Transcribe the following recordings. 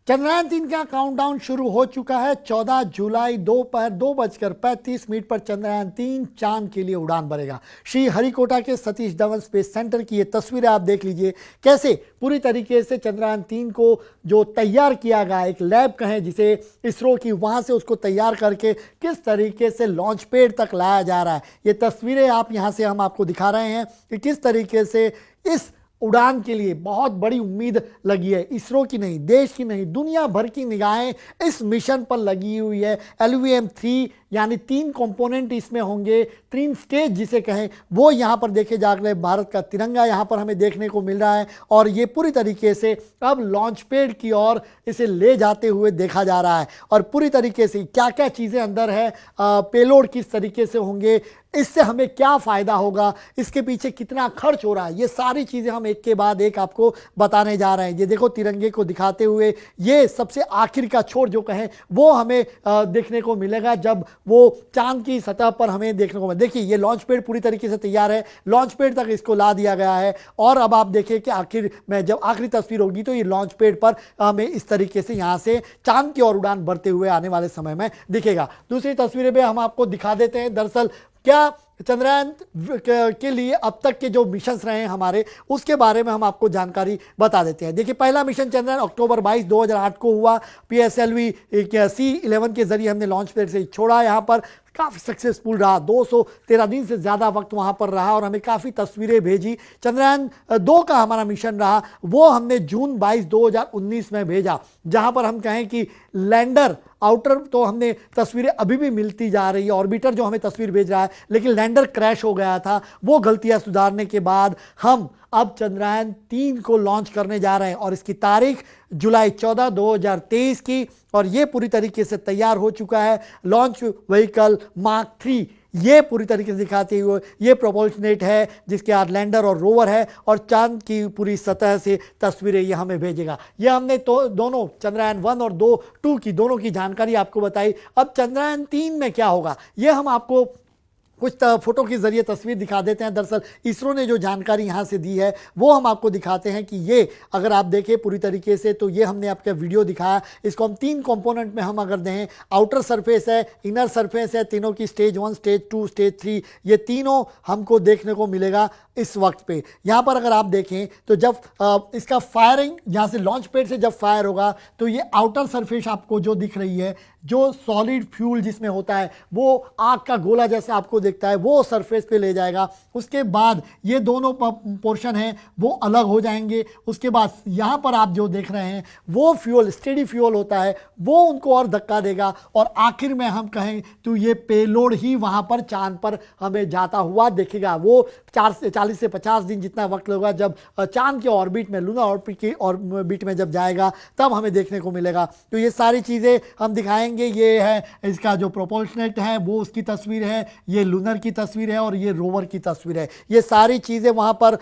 चंद्रयान 3 का काउंटडाउन शुरू हो चुका है। 14 जुलाई दोपहर 2:35 पर चंद्रयान 3 चांद के लिए उड़ान भरेगा। श्री हरिकोटा के सतीश धवन स्पेस सेंटर की ये तस्वीरें आप देख लीजिए, कैसे पूरी तरीके से चंद्रयान 3 को जो तैयार किया गया, एक लैब कहें जिसे इसरो की, वहां से उसको तैयार करके किस तरीके से लॉन्च पैड तक लाया जा रहा है। ये तस्वीरें आप यहां से हम आपको दिखा रहे हैं कि किस तरीके से इस उड़ान के लिए बहुत बड़ी उम्मीद लगी है। इसरो की नहीं, देश की नहीं, दुनिया भर की निगाहें इस मिशन पर लगी हुई है। LVM-3 यानी 3 कंपोनेंट इसमें होंगे, 3 स्टेज जिसे कहें, वो यहाँ पर देखे जा रहे हैं। भारत का तिरंगा यहाँ पर हमें देखने को मिल रहा है और ये पूरी तरीके से अब लॉन्च पैड की ओर इसे ले जाते हुए देखा जा रहा है। और पूरी तरीके से क्या क्या चीज़ें अंदर है, पेलोड किस तरीके से होंगे, इससे हमें क्या फ़ायदा होगा, इसके पीछे कितना खर्च हो रहा है, ये सारी चीज़ें हम एक के बाद एक आपको बताने जा रहे हैं। ये देखो तिरंगे को दिखाते हुए ये सबसे आखिर का छोर जो कहें वो हमें देखने को मिलेगा जब वो चांद की सतह पर हमें देखने को मिलेगा। देखिए ये लॉन्च पैड पूरी तरीके से तैयार है, लॉन्च पैड तक इसको ला दिया गया है। और अब आप देखिए कि आखिर में जब आखिरी तस्वीर होगी तो ये लॉन्च पैड पर हमें इस तरीके से यहाँ से चांद की ओर उड़ान भरते हुए आने वाले समय में दिखेगा। दूसरी तस्वीरें भी हम आपको दिखा देते हैं। दरअसल क्या चंद्रयान के लिए अब तक के जो मिशंस रहे हैं हमारे, उसके बारे में हम आपको जानकारी बता देते हैं। देखिए पहला मिशन चंद्रयान अक्टूबर 22, 2008 को हुआ। PSLV C-11 के जरिए हमने लॉन्च पैड से छोड़ा। यहाँ पर काफ़ी सक्सेसफुल रहा, 213 दिन से ज़्यादा वक्त वहाँ पर रहा और हमें काफ़ी तस्वीरें भेजी। चंद्रयान 2 का हमारा मिशन रहा, वो हमने जून 22, 2019 में भेजा, जहाँ पर हम कहें कि लैंडर आउटर तो हमने तस्वीरें अभी भी मिलती जा रही है, ऑर्बिटर जो हमें तस्वीर भेज रहा है, लेकिन लैंडर क्रैश हो गया था। वो गलतियां सुधारने के बाद हम अब चंद्रयान 3 को लॉन्च करने जा रहे हैं और इसकी तारीख जुलाई 14, 2023 की, और ये पूरी तरीके से तैयार हो चुका है। लॉन्च व्हीकल मार्क 3 ये पूरी तरीके से दिखाते हुए ये प्रोपोल्शनेट है जिसके साथ लैंडर और रोवर है और चांद की पूरी सतह से तस्वीरें ये हमें भेजेगा। ये हमने तो दोनों चंद्रयान 1 और 2 की दोनों की जानकारी आपको बताई। अब चंद्रयान 3 में क्या होगा ये हम आपको कुछ फोटो के जरिए तस्वीर दिखा देते हैं। दरअसल इसरो ने जो जानकारी यहाँ से दी है वो हम आपको दिखाते हैं कि ये अगर आप देखें पूरी तरीके से तो ये हमने आपका वीडियो दिखाया। इसको हम 3 कंपोनेंट में हम अगर दें, आउटर सरफेस है, इनर सरफेस है, तीनों की स्टेज 1, स्टेज 2, स्टेज 3, ये तीनों हमको देखने को मिलेगा इस वक्त पे। यहाँ पर अगर आप देखें तो जब इसका फायरिंग यहाँ से लॉन्च पैड से जब फायर होगा तो ये आउटर सरफेस आपको जो दिख रही है, जो सॉलिड फ्यूल जिसमें होता है, वो आग का गोला जैसे आपको दिखता है, वो सरफेस पे ले जाएगा। उसके बाद ये दोनों पोर्शन हैं वो अलग हो जाएंगे। उसके बाद यहाँ पर आप जो देख रहे हैं वो फ्यूल, स्टेडी फ्यूल होता है, वो उनको और धक्का देगा और आखिर में हम कहें तो ये पेलोड ही वहाँ पर चांद पर हमें जाता हुआ दिखेगा। वो 40 से 50 दिन जितना वक्त लगेगा जब चांद के ऑर्बिट में, लूनर ऑर्बिट की ऑर्बिट में जब जाएगा तब हमें देखने को मिलेगा। तो ये सारी चीज़ें हम दिखाएंगे। ये है इसका जो प्रोपोल्शनेट है वो उसकी तस्वीर है, ये लूनर की तस्वीर है और ये रोवर की तस्वीर है। ये सारी चीज़ें वहाँ पर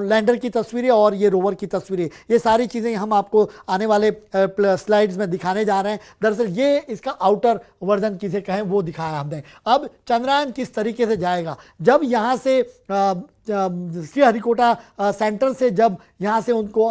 लैंडर की तस्वीरें और ये रोवर की तस्वीरें, ये सारी चीज़ें हम आपको आने वाले स्लाइड्स में दिखाने जा रहे हैं। दरअसल ये इसका आउटर वर्जन किसे कहें वो दिखाया हमने। अब चंद्रयान किस तरीके से जाएगा, जब यहाँ से श्री हरिकोटा सेंटर से जब यहाँ से उनको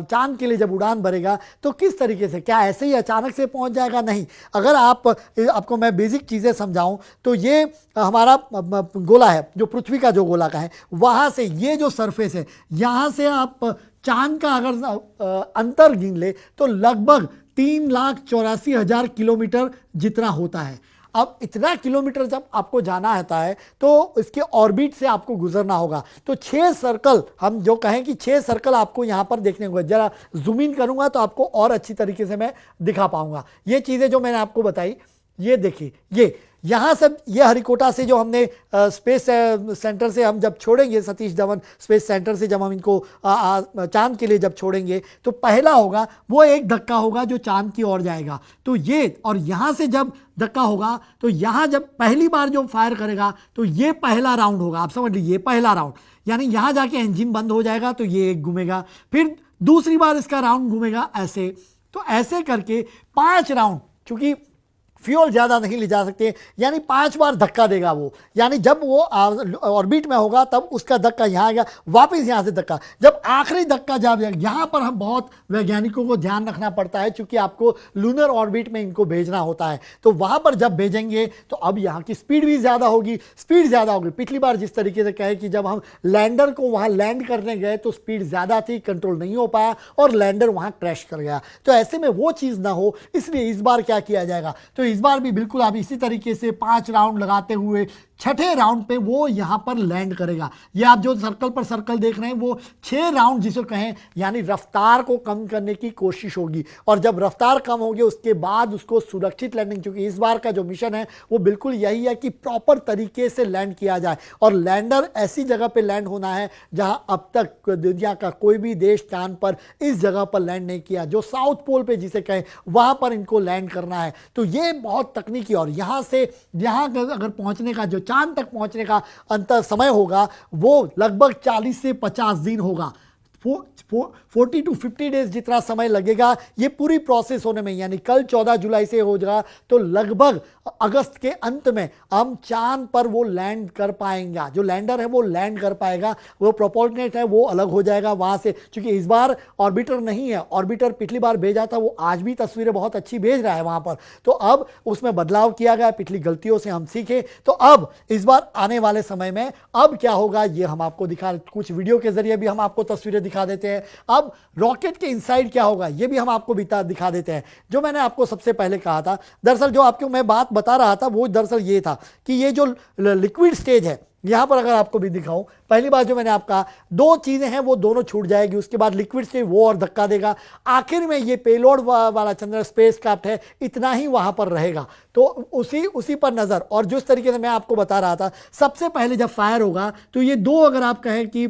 चांद के लिए जब उड़ान भरेगा तो किस तरीके से, क्या ऐसे ही अचानक से पहुँच जाएगा? नहीं। अगर आपको मैं बेसिक चीज़ें समझाऊं तो ये हमारा गोला है जो पृथ्वी का जो गोला का है, वहाँ से ये जो सरफेस है यहाँ से आप चांद का अगर अंतर गिन ले तो लगभग 3,84,000 किलोमीटर जितना होता है। अब इतना किलोमीटर जब आपको जाना होता है तो इसके ऑर्बिट से आपको गुजरना होगा। तो 6 सर्कल, हम जो कहें कि 6 सर्कल आपको यहाँ पर देखने को, जरा जूम इन करूँगा तो आपको और अच्छी तरीके से मैं दिखा पाऊँगा। ये चीज़ें जो मैंने आपको बताई, ये देखिए, ये यहाँ से ये हरिकोटा से जो हमने स्पेस सेंटर से हम जब छोड़ेंगे, सतीश धवन स्पेस सेंटर से जब हम इनको चांद के लिए जब छोड़ेंगे तो पहला होगा वो एक धक्का होगा जो चांद की ओर जाएगा। तो ये, और यहाँ से जब धक्का होगा तो यहाँ जब पहली बार जो फायर करेगा तो ये पहला राउंड होगा। आप समझ लीजिए पहला राउंड, यानी यहाँ जाके इंजन बंद हो जाएगा तो ये एक घूमेगा, फिर दूसरी बार इसका राउंड घूमेगा ऐसे। तो ऐसे करके 5 राउंड, चूँकि फ्यूल ज़्यादा नहीं ले जा सकते, यानी 5 बार धक्का देगा वो, यानी जब वो ऑर्बिट में होगा तब उसका धक्का यहाँ आएगा, वापस यहाँ से धक्का, जब आखिरी धक्का जब यहाँ पर हम बहुत वैज्ञानिकों को ध्यान रखना पड़ता है क्योंकि आपको लूनर ऑर्बिट में इनको भेजना होता है, तो वहाँ पर जब भेजेंगे तो अब यहाँ की स्पीड भी ज़्यादा होगी, स्पीड ज़्यादा होगी। पिछली बार जिस तरीके से कहे कि जब हम लैंडर को वहाँ लैंड करने गए तो स्पीड ज़्यादा थी, कंट्रोल नहीं हो पाया और लैंडर वहाँ क्रैश कर गया, तो ऐसे में वो चीज़ ना हो, इसलिए इस बार क्या किया जाएगा, तो इस बार भी बिल्कुल आप इसी तरीके से 5 राउंड लगाते हुए छठे राउंड पे वो यहां पर लैंड करेगा। ये आप जो सर्कल पर सर्कल देख रहे हैं वो 6 राउंड जिसे कहें, यानी रफ्तार को कम करने की कोशिश होगी, और जब रफ्तार कम होगी उसके बाद उसको सुरक्षित लैंडिंग, क्योंकि इस बार का जो मिशन है वो बिल्कुल यही है कि प्रॉपर तरीके से लैंड किया जाए, और लैंडर ऐसी जगह पे लैंड होना है जहां अब तक दुनिया का कोई भी देश चांद पर इस जगह पर लैंड नहीं किया, जो साउथ पोल पे जिसे कहें वहां पर इनको लैंड करना है। तो ये बहुत तकनीकी, और यहां से यहां अगर पहुंचने का जो चांद तक पहुंचने का अंतर समय होगा वो लगभग 40 से 50 दिन होगा, 40 to 50 डेज जितना समय लगेगा ये पूरी प्रोसेस होने में, यानी कल 14 जुलाई से हो जाएगा तो लगभग अगस्त के अंत में हम चांद पर वो लैंड कर पाएंगे, जो लैंडर है वो लैंड कर पाएगा, वो प्रोपोर्शनेट है वो अलग हो जाएगा वहां से, क्योंकि इस बार ऑर्बिटर नहीं है, ऑर्बिटर पिछली बार भेजा था वो आज भी तस्वीरें बहुत अच्छी भेज रहा है वहां पर, तो अब उसमें बदलाव किया गया, पिछली गलतियों से हम सीखे, तो अब इस बार आने वाले समय में अब क्या होगा ये हम आपको दिखा, कुछ वीडियो के जरिए भी हम आपको तस्वीरें दिखा देते हैं। अब रॉकेट के इनसाइड क्या होगा ये भी हम आपको दिखा देते हैं। जो मैंने आपको सबसे पहले कहा था, दरअसल जो आपको मैं बात बता रहा था वो दरअसल ये था कि ये जो लिक्विड स्टेज है, यहां पर अगर आपको भी दिखाऊं, पहली बार जो मैंने आपको कहा 2 चीजें हैं वो दोनों छूट जाएगी, उसके बाद लिक्विड स्टेज वो और धक्का देगा, आखिर में ये पेलोड वाला चंद्र स्पेसक्राफ्ट है इतना ही वहां पर रहेगा, तो उसी पर नजर। और जिस तरीके से मैं आपको बता रहा था, सबसे पहले जब फायर होगा तो ये 2 अगर आप कहें कि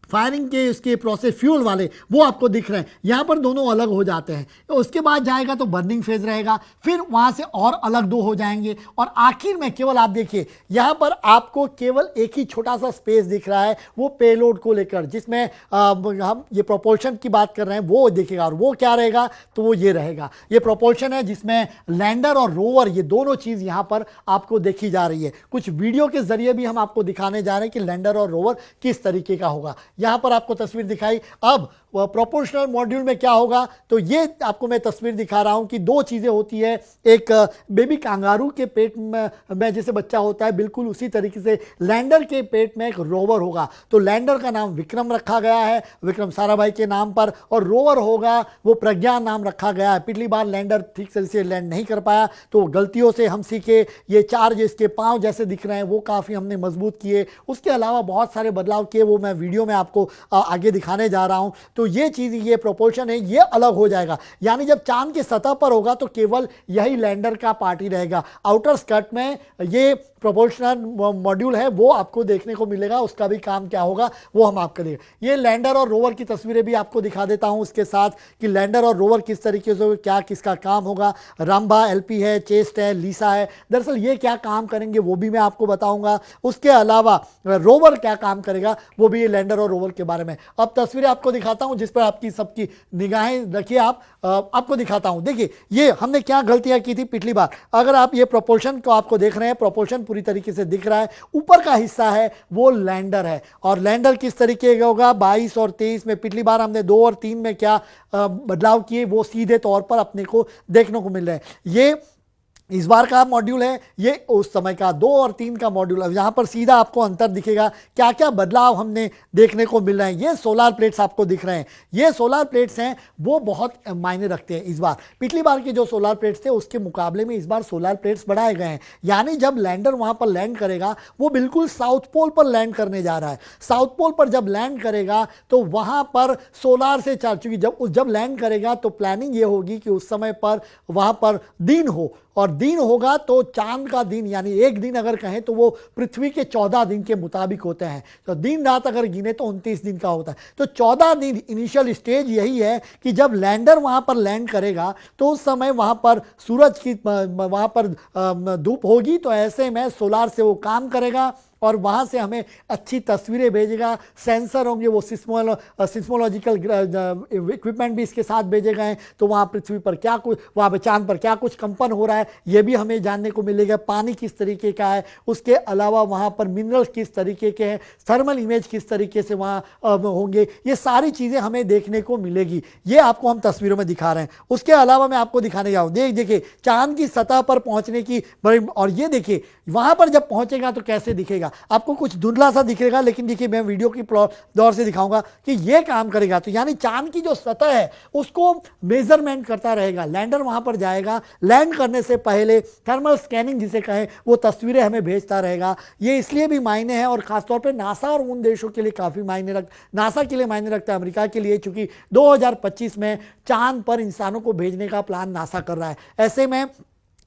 फायरिंग के इसके प्रोसेस फ्यूल वाले वो आपको दिख रहे हैं, यहां पर दोनों अलग हो जाते हैं, तो उसके बाद जाएगा तो बर्निंग फेज रहेगा, फिर वहां से और अलग 2 हो जाएंगे, और आखिर में केवल आप देखिए यहां पर आपको केवल एक ही छोटा सा स्पेस दिख रहा है वो पेलोड को लेकर, जिसमें हम ये प्रोपल्शन की बात कर रहे हैं वो दिखेगा, और वो क्या रहेगा तो वो ये रहेगा, ये प्रोपल्शन है जिसमें लैंडर और रोवर ये दोनों चीज यहां पर आपको देखी जा रही है। कुछ वीडियो के जरिए भी हम आपको दिखाने जा रहे हैं कि लैंडर और रोवर किस तरीके का होगा, यहां पर आपको तस्वीर दिखाई। अब प्रोपोर्शनल मॉड्यूल में क्या होगा, तो ये आपको मैं तस्वीर दिखा रहा हूं कि 2 चीजें होती है, एक बेबी कांगारू के पेट में जैसे बच्चा होता है बिल्कुल उसी तरीके से लैंडर के पेट में एक रोवर होगा, तो लैंडर का नाम विक्रम रखा गया है विक्रम साराभाई के नाम पर, और रोवर होगा वो प्रज्ञान नाम रखा गया है। पिछली बार लैंडर ठीक से लैंड नहीं कर पाया तो गलतियों से हम सीखे, ये 4 जो इसके पांव जैसे दिख रहे हैं वो काफी हमने मजबूत किए, उसके अलावा बहुत सारे बदलाव किए, वो मैं वीडियो में आपको आगे दिखाने जा रहा हूं। तो ये चीज, ये प्रोपोर्शन है ये अलग हो जाएगा, यानी जब चांद की सतह पर होगा तो केवल यही लैंडर का पार्ट ही रहेगा, आउटर स्कर्ट में ये प्रोपोर्शनल मॉड्यूल है वो आपको देखने को मिलेगा, उसका भी काम क्या होगा वो हम आपको देंगे। ये लैंडर और रोवर की तस्वीरें भी आपको दिखा देता हूं उसके साथ कि लैंडर और रोवर किस तरीके से क्या किसका काम होगा, रामबा एलपी है, चेस्ट है, लीसा है, दरअसल ये क्या काम करेंगे वो भी मैं आपको बताऊंगा, उसके अलावा रोवर क्या काम करेगा वो भी ये लैंडर और रोवर के बारे में। अब तस्वीरें आपको दिखाता हूं जिस पर आपकी सबकी निगाहें रखिए, आपको दिखाता हूं। देखिए ये हमने क्या गलतियां की थी पिछली बार, अगर आप ये प्रोपोर्शन को आपको देख रहे हैं, प्रोपोर्शन पूरी तरीके से दिख रहा है, ऊपर का हिस्सा है वो लैंडर है, और लैंडर किस तरीके का होगा 22 और 23 में, पिछली बार हमने 2 और 3 में क्या बदलाव किए वो सीधे तौर पर अपने को देखने को मिल रहे हैं। ये इस बार का मॉड्यूल है, ये उस समय का 2 और 3 का मॉड्यूल है, यहाँ पर सीधा आपको अंतर दिखेगा क्या क्या बदलाव हमने देखने को मिल रहे हैं। ये सोलर प्लेट्स आपको दिख रहे हैं, ये सोलर प्लेट्स हैं वो बहुत मायने रखते हैं इस बार, पिछली बार के जो सोलर प्लेट्स थे उसके मुकाबले में इस बार सोलर प्लेट्स बढ़ाए गए हैं, यानी जब लैंडर वहाँ पर लैंड करेगा वो बिल्कुल साउथ पोल पर लैंड करने जा रहा है, साउथ पोल पर जब लैंड करेगा तो वहाँ पर सोलर से चार्ज, चूंकि जब लैंड करेगा तो प्लानिंग ये होगी कि उस समय पर वहाँ पर दिन हो, और दिन होगा तो चांद का दिन, यानी एक दिन अगर कहें तो वो पृथ्वी के 14 दिन के मुताबिक होते हैं, तो दिन रात अगर गिने तो 29 दिन का होता है, तो 14 दिन इनिशियल स्टेज यही है कि जब लैंडर वहां पर लैंड करेगा तो उस समय वहां पर सूरज की वहां पर धूप होगी, तो ऐसे में सोलार से वो काम करेगा, और वहाँ से हमें अच्छी तस्वीरें भेजेगा। सेंसर होंगे, वो सिस्मोलॉजिकल इक्विपमेंट भी इसके साथ भेजे गए हैं। तो वहाँ पृथ्वी पर क्या कुछ, वहाँ पे चांद पर क्या कुछ कंपन हो रहा है ये भी हमें जानने को मिलेगा। पानी किस तरीके का है, उसके अलावा वहाँ पर मिनरल्स किस तरीके के हैं, थर्मल इमेज किस तरीके से वहाँ होंगे, ये सारी चीज़ें हमें देखने को मिलेगी। ये आपको हम तस्वीरों में दिखा रहे हैं। उसके अलावा मैं आपको दिखाने जाऊँ, देखिए चांद की सतह पर पहुँचने की बड़ी, और ये देखिए वहाँ पर जब पहुँचेगा तो कैसे दिखेगा, आपको कुछ धुंधला सा दिखेगा, लेकिन देखिए मैं वीडियो की दौर से दिखाऊंगा कि ये काम करेगा। तो यानी चांद की जो सतह है उसको मेजरमेंट करता रहेगा। लैंडर वहां पर जाएगा, लैंड करने से पहले थर्मल स्कैनिंग जिसे कहें वो तस्वीरें हमें भेजता रहेगा। ये इसलिए भी मायने है, और खासतौर पे नासा और उन देशों के लिए काफ़ी नासा के लिए मायने रखता है, अमेरिका के लिए, चूंकि 2025 में चांद पर इंसानों को भेजने का प्लान नासा कर रहा है। ऐसे में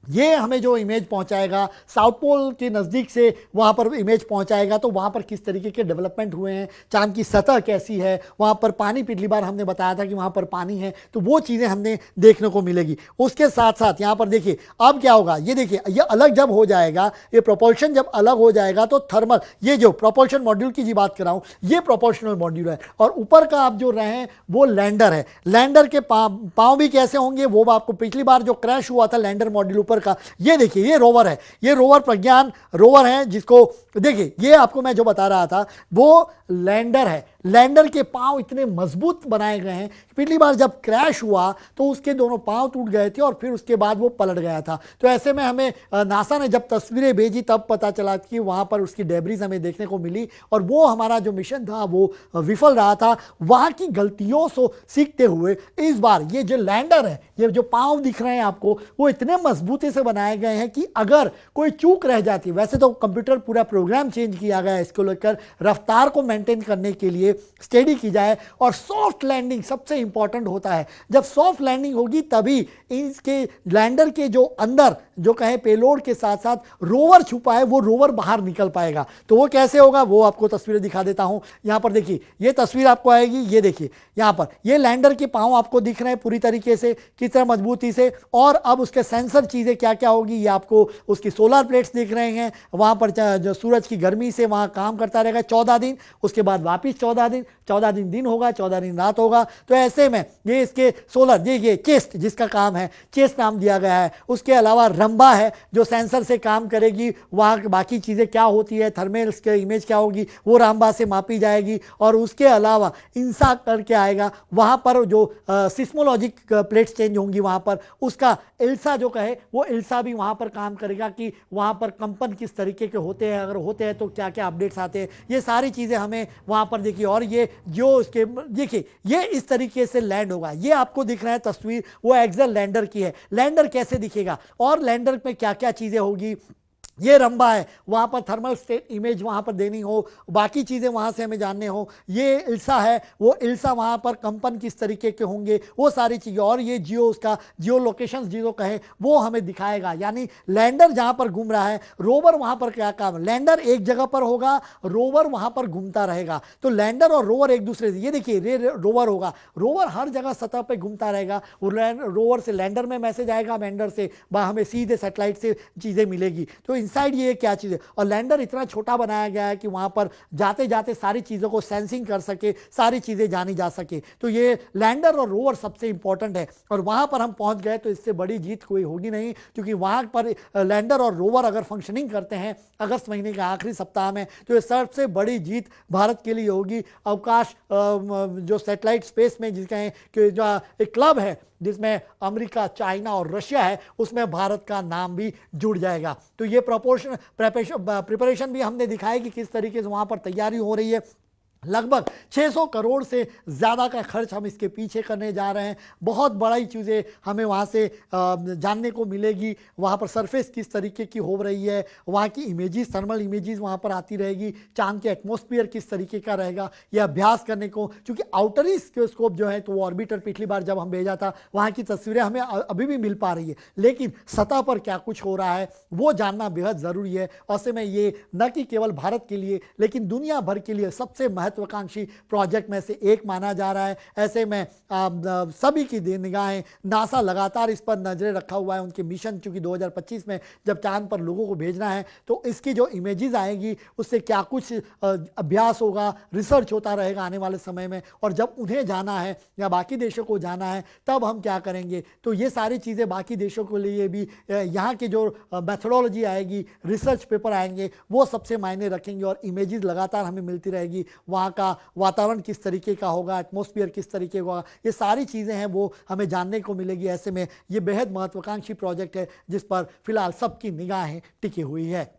ये हमें जो इमेज पहुंचाएगा साउथ पोल के नज़दीक से, वहाँ पर इमेज पहुंचाएगा, तो वहाँ पर किस तरीके के डेवलपमेंट हुए हैं, चांद की सतह कैसी है, वहाँ पर पानी, पिछली बार हमने बताया था कि वहाँ पर पानी है, तो वो चीज़ें हमने देखने को मिलेगी। उसके साथ साथ यहाँ पर देखिए अब क्या होगा, ये देखिए ये अलग जब हो जाएगा, ये प्रोपल्शन जब अलग हो जाएगा तो थर्मल, ये जो प्रोपल्शन मॉड्यूल की जी बात कर रहा हूँ, ये प्रोपोर्शनल मॉड्यूल है, और ऊपर का आप जो रहे वो लैंडर है। लैंडर के पाँव भी कैसे होंगे, वो आपको पिछली बार जो क्रैश हुआ था लैंडर मॉड्यूल का, ये देखिए ये रोवर है, ये रोवर प्रज्ञान रोवर है, जिसको देखिए ये आपको मैं जो बता रहा था वो लैंडर है। लैंडर के पांव इतने मजबूत बनाए गए हैं, पिछली बार जब क्रैश हुआ तो उसके दोनों पांव टूट गए थे और फिर उसके बाद वो पलट गया था। तो ऐसे में हमें नासा ने जब तस्वीरें भेजी तब पता चला कि वहां पर उसकी डेब्रीज हमें देखने को मिली, और वो हमारा जो मिशन था वो विफल रहा था। वहां की गलतियों से सीखते हुए इस बार ये जो लैंडर है, ये जो पांव दिख रहे हैं आपको, वो इतने मजबूती से बनाए गए हैं कि अगर कोई चूक रह जाती, वैसे तो कंप्यूटर पूरा प्रोग्राम चेंज किया गया है इसको लेकर, रफ्तार को मेंटेन करने के लिए स्टेडी की जाए, और सॉफ्ट लैंडिंग सबसे इंपॉर्टेंट होता है। जब सॉफ्ट लैंडिंग होगी तभी इसके लैंडर के जो अंदर जो कहे पेलोड के साथ साथ रोवर छुपा है वो रोवर बाहर निकल पाएगा। तो वो कैसे होगा वो आपको तस्वीरें दिखा देता हूं। यहां पर देखिए ये तस्वीर आपको आएगी, ये देखिए यहां पर ये लैंडर के पांव आपको दिख रहे हैं पूरी तरीके से किस तरह मजबूती से, और अब उसके सेंसर चीजें क्या क्या होगी ये आपको, उसकी सोलर प्लेट्स दिख रहे हैं, वहां पर जो सूरज की गर्मी से वहां काम करता रहेगा 14 दिन, उसके बाद वापिस 14 दिन, 14 दिन होगा, 14 दिन रात होगा। तो ऐसे में ये इसके सोलर, ये चेस्ट जिसका काम है, चेस्ट नाम दिया गया है। उसके अलावा रंबा है जो सेंसर से काम करेगी, वहाँ बाकी चीज़ें क्या होती है, थर्मल्स के इमेज क्या होगी वो रंबा से मापी जाएगी। और उसके अलावा इंसा करके आएगा, वहाँ पर जो सिस्मोलॉजिक प्लेट्स चेंज होंगी, वहाँ पर उसका इल्सा जो कहे वो इल्सा भी वहाँ पर काम करेगा कि वहाँ पर कंपन किस तरीके के होते हैं, अगर होते हैं तो क्या क्या अपडेट्स आते हैं, ये सारी चीज़ें हमें वहाँ पर देखिए। और ये जो इसके देखिए ये इस तरीके से लैंड होगा, ये आपको दिख रहा है तस्वीर वो एक्सल लैंडर की है। लैंडर कैसे दिखेगा और लैंडर में क्या क्या चीज़ें होगी, ये रंबा है, वहाँ पर थर्मल स्टेट इमेज वहाँ पर देनी हो, बाकी चीज़ें वहाँ से हमें जानने हो। ये इल्सा है, वो इल्सा वहाँ पर कंपन किस तरीके के होंगे वो सारी चीज़ें, और ये जियो उसका जियो लोकेशन जियो कहे वो हमें दिखाएगा। यानी लैंडर जहाँ पर घूम रहा है, रोवर वहाँ पर क्या काम, लैंडर एक जगह पर होगा, रोवर वहाँ पर घूमता रहेगा। तो लैंडर और रोवर एक दूसरे से, ये देखिए ये रोवर होगा, रोवर हर जगह सतह पर घूमता रहेगा, वो रोवर से लैंडर में मैसेज आएगा, लैंडर से हमें सीधे सैटेलाइट से चीज़ें मिलेगी। तो इनसाइड ये क्या चीज़ है, और लैंडर इतना छोटा बनाया गया है कि वहाँ पर जाते जाते सारी चीज़ों को सेंसिंग कर सके, सारी चीज़ें जानी जा सके। तो ये लैंडर और रोवर सबसे इंपॉर्टेंट है, और वहाँ पर हम पहुँच गए तो इससे बड़ी जीत कोई होगी नहीं, क्योंकि वहाँ पर लैंडर और रोवर अगर फंक्शनिंग करते हैं अगस्त महीने के आखिरी सप्ताह में, तो ये सबसे बड़ी जीत भारत के लिए होगी। अवकाश जो सैटेलाइट स्पेस में जिसका कि जो एक क्लब है जिसमें अमेरिका, चाइना और रशिया है, उसमें भारत का नाम भी जुड़ जाएगा। तो ये प्रिपरेशन भी हमने दिखाया कि किस तरीके से वहाँ पर तैयारी हो रही है। लगभग 600 करोड़ से ज़्यादा का खर्च हम इसके पीछे करने जा रहे हैं। बहुत बड़ी चीज़ें हमें वहाँ से जानने को मिलेगी, वहाँ पर सरफेस किस तरीके की हो रही है, वहाँ की इमेजेस, थर्मल इमेजेस वहाँ पर आती रहेगी, चांद के एटमॉस्फेयर किस तरीके का रहेगा, ये अभ्यास करने को, क्योंकि आउटरी स्कोप जो है तो वो ऑर्बिटर पिछली बार जब हम भेजा था वहाँ की तस्वीरें हमें अभी भी मिल पा रही है, लेकिन सतह पर क्या कुछ हो रहा है वो जानना बेहद ज़रूरी है। ऐसे में ये न कि केवल भारत के लिए लेकिन दुनिया भर के लिए सबसे महत्वपूर्ण महत्वाकांक्षी प्रोजेक्ट में से एक माना जा रहा है। ऐसे में सभी की निगाहें, नासा लगातार इस पर नजरें रखा हुआ है। उनके मिशन चूंकि 2025 में जब चांद पर लोगों को भेजना है तो इसकी जो इमेजेस आएगी उससे क्या कुछ अभ्यास होगा, रिसर्च होता रहेगा आने वाले समय में। और जब उन्हें जाना है या बाकी देशों को जाना है तब हम क्या करेंगे। तो ये सारी चीज़ें बाकी देशों के लिए भी यहाँ की जो मेथोडोलॉजी आएगी, रिसर्च पेपर आएंगे, वो सबसे मायने रखेंगे और इमेजेस लगातार हमें मिलती रहेगी। वहाँ का वातावरण किस तरीके का होगा, एटमॉस्फेयर किस तरीके का होगा, ये सारी चीज़ें हैं वो हमें जानने को मिलेगी। ऐसे में ये बेहद महत्वाकांक्षी प्रोजेक्ट है जिस पर फिलहाल सबकी निगाहें टिकी हुई है।